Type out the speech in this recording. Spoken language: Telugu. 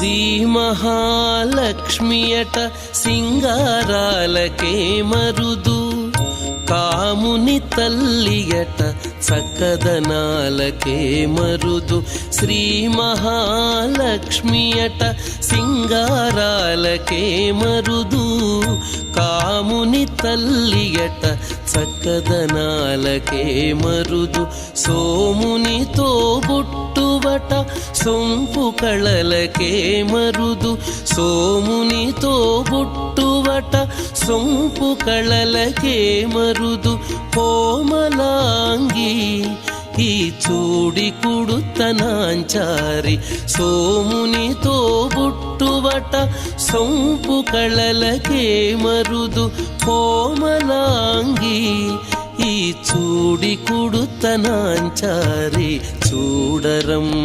శ్రీ మహాలక్ష్మియట సింగారాలకే మరుదు, కాముని తల్లియట చక్కదనాలకే మరుదు. శ్రీ మహాలక్ష్మియట సింగారాలకే మరుదు, కాముని తల్లియట చక్కదనాలకే మరుదు. సోమునితో బుట్టువట సొంపు కళలకే మరుదు, సోమునితో బుట్టువట సొంపు కళలకే మరుదు. కోమలాంగి ఈ చూడి కుడుతనాంచారి, సోమునితో బుట్టువట సొంపు కళలకే మరుదు. కోమలాంగి ఈ చూడి కుడుతనాంచారి చూడరం